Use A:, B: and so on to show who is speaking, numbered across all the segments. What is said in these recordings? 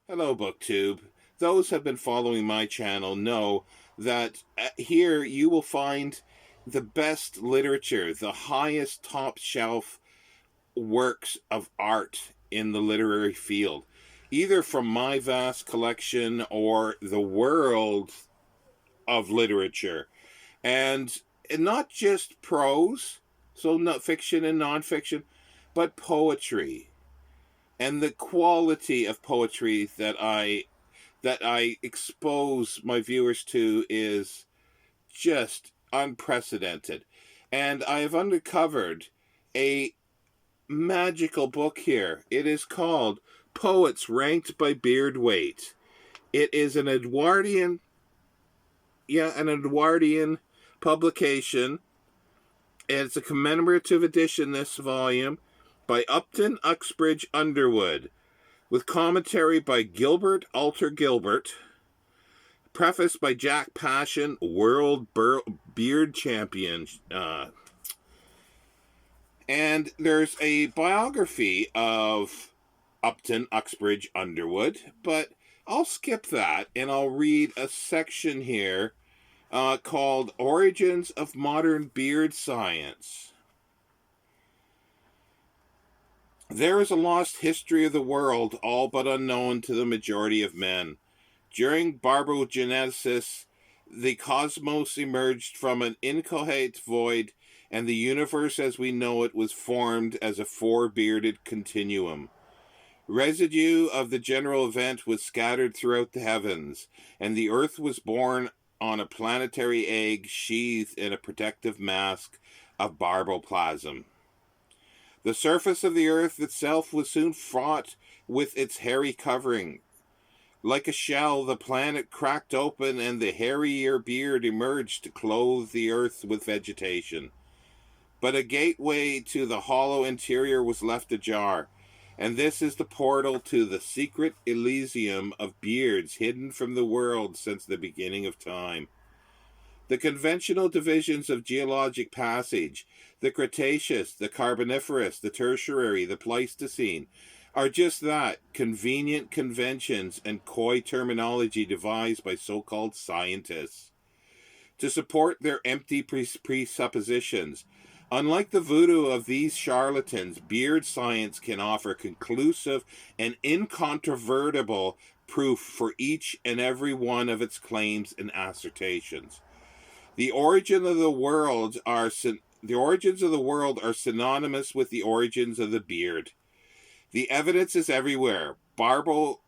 A: Hello, BookTube. Those who have been following my channel know that here you will find the best literature, the highest top shelf works of art in the literary field, either from my vast collection or the world of literature. And not just prose, so not fiction and nonfiction, but poetry. And the quality of poetry that I expose my viewers to is just unprecedented. And I have uncovered a magical book here. It is called Poets Ranked by Beard Weight. It is an Edwardian publication. It's a commemorative edition, this volume, by Upton, Uxbridge, Underwood, with commentary by Gilbert, Alter-Gilbert, preface by Jack Passion, world beard champion. And there's a biography of Upton, Uxbridge, Underwood, but I'll skip that and I'll read a section here called Origins of Modern Beard Science. There is a lost history of the world, all but unknown to the majority of men. During barbogenesis, the cosmos emerged from an inchoate void, and the universe as we know it was formed as a four-bearded continuum. Residue of the general event was scattered throughout the heavens, and the earth was born on a planetary egg sheathed in a protective mask of barboplasm. The surface of the earth itself was soon fraught with its hairy covering. Like a shell, the planet cracked open and the hairier beard emerged to clothe the earth with vegetation. But a gateway to the hollow interior was left ajar, and this is the portal to the secret Elysium of beards hidden from the world since the beginning of time. The conventional divisions of geologic passage, the Cretaceous, the Carboniferous, the Tertiary, the Pleistocene, are just that, convenient conventions and coy terminology devised by so-called scientists to support their empty presuppositions. Unlike the voodoo of these charlatans, beard science can offer conclusive and incontrovertible proof for each and every one of its claims and assertions. The origins of the world are synonymous with the origins of the beard. The evidence is everywhere. Barbo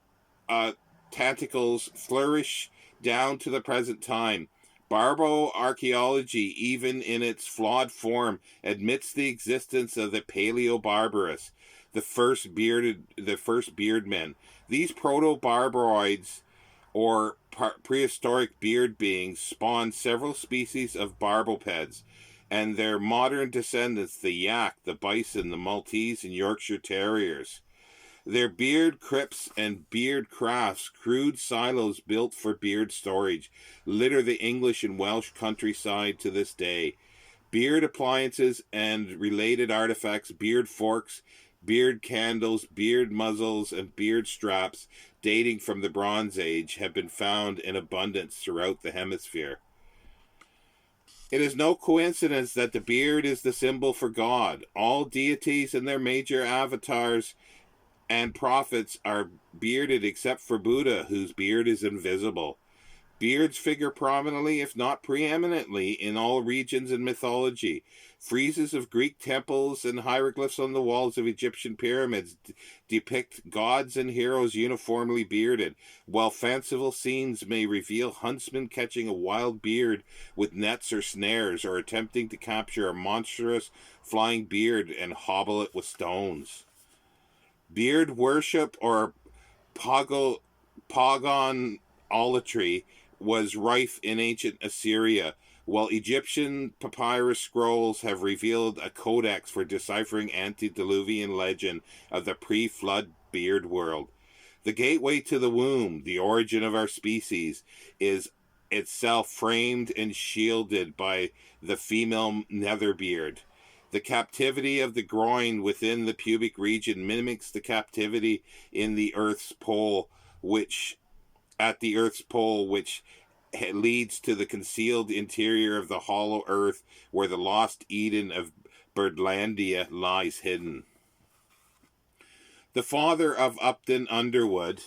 A: tentacles flourish down to the present time. Barbo archaeology, even in its flawed form, admits the existence of the Paleobarbaris, the first beard men. These proto-barbaroids, or prehistoric beard beings, spawned several species of barbopeds, and their modern descendants, the yak, the bison, the Maltese, and Yorkshire Terriers. Their beard crypts and beard crafts, crude silos built for beard storage, litter the English and Welsh countryside to this day. Beard appliances and related artifacts, beard forks, beard candles, beard muzzles, and beard straps dating from the Bronze Age have been found in abundance throughout the hemisphere. It is no coincidence that the beard is the symbol for God. All deities and their major avatars and prophets are bearded except for Buddha, whose beard is invisible. Beards figure prominently, if not preeminently, in all regions in mythology. Friezes of Greek temples and hieroglyphs on the walls of Egyptian pyramids depict gods and heroes uniformly bearded, while fanciful scenes may reveal huntsmen catching a wild beard with nets or snares, or attempting to capture a monstrous flying beard and hobble it with stones. Beard worship, or pagonolatry, was rife in ancient Assyria, while Egyptian papyrus scrolls have revealed a codex for deciphering antediluvian legend of the pre-flood beard world. The gateway to the womb, the origin of our species, is itself framed and shielded by the female netherbeard. The captivity of the groin within the pubic region mimics the captivity in the Earth's pole, which at the Earth's pole, which leads to the concealed interior of the hollow Earth, where the lost Eden of Birdlandia lies hidden. The father of Upton, Underwood,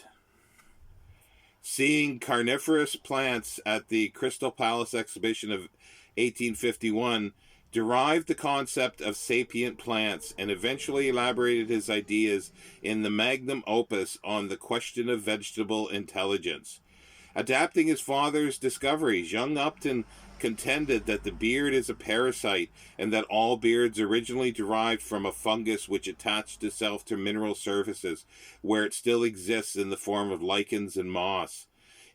A: seeing carnivorous plants at the Crystal Palace exhibition of 1851, derived the concept of sapient plants and eventually elaborated his ideas in the magnum opus on the question of vegetable intelligence. Adapting his father's discoveries, young Upton contended that the beard is a parasite and that all beards originally derived from a fungus which attached itself to mineral surfaces, where it still exists in the form of lichens and moss.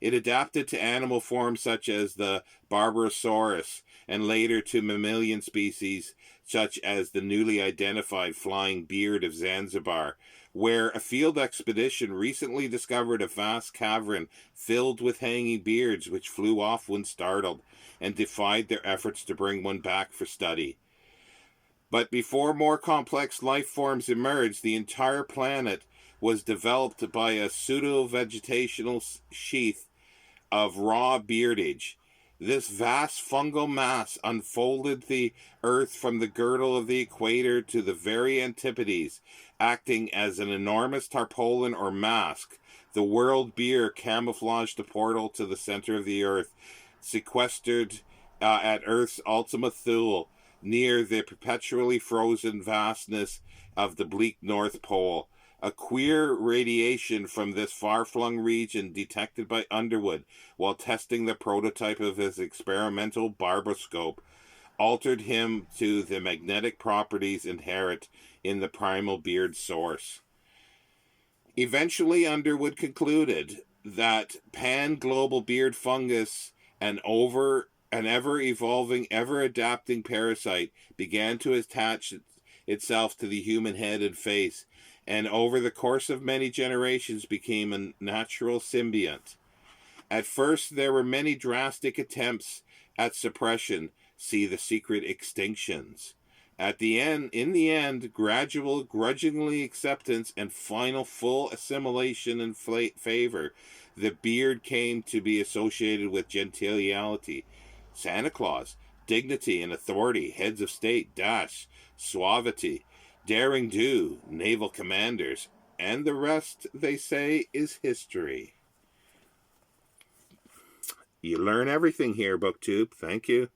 A: It adapted to animal forms such as the Barbarosaurus, and later to mammalian species such as the newly identified flying beard of Zanzibar, where a field expedition recently discovered a vast cavern filled with hanging beards which flew off when startled and defied their efforts to bring one back for study. But before more complex life forms emerged, the entire planet was developed by a pseudo-vegetational sheath of raw beardage. This vast fungal mass unfolded the Earth from the girdle of the equator to the very antipodes, acting as an enormous tarpaulin or mask. The world beer camouflaged the portal to the center of the Earth, sequestered at Earth's Ultima Thule, near the perpetually frozen vastness of the bleak North Pole. A queer radiation from this far-flung region detected by Underwood while testing the prototype of his experimental barboscope altered him to the magnetic properties inherent in the primal beard source. Eventually, Underwood concluded that pan-global beard fungus, an ever-evolving, ever-adapting parasite, began to attach itself to the human head and face, and over the course of many generations became a natural symbiont. At first, there were many drastic attempts at suppression. See The Secret Extinctions. In the end, gradual, grudgingly acceptance and final full assimilation and favor, the beard came to be associated with gentiliality, Santa Claus, dignity and authority, heads of state, suavity, daring do, naval commanders, and the rest, they say, is history. You learn everything here, BookTube. Thank you.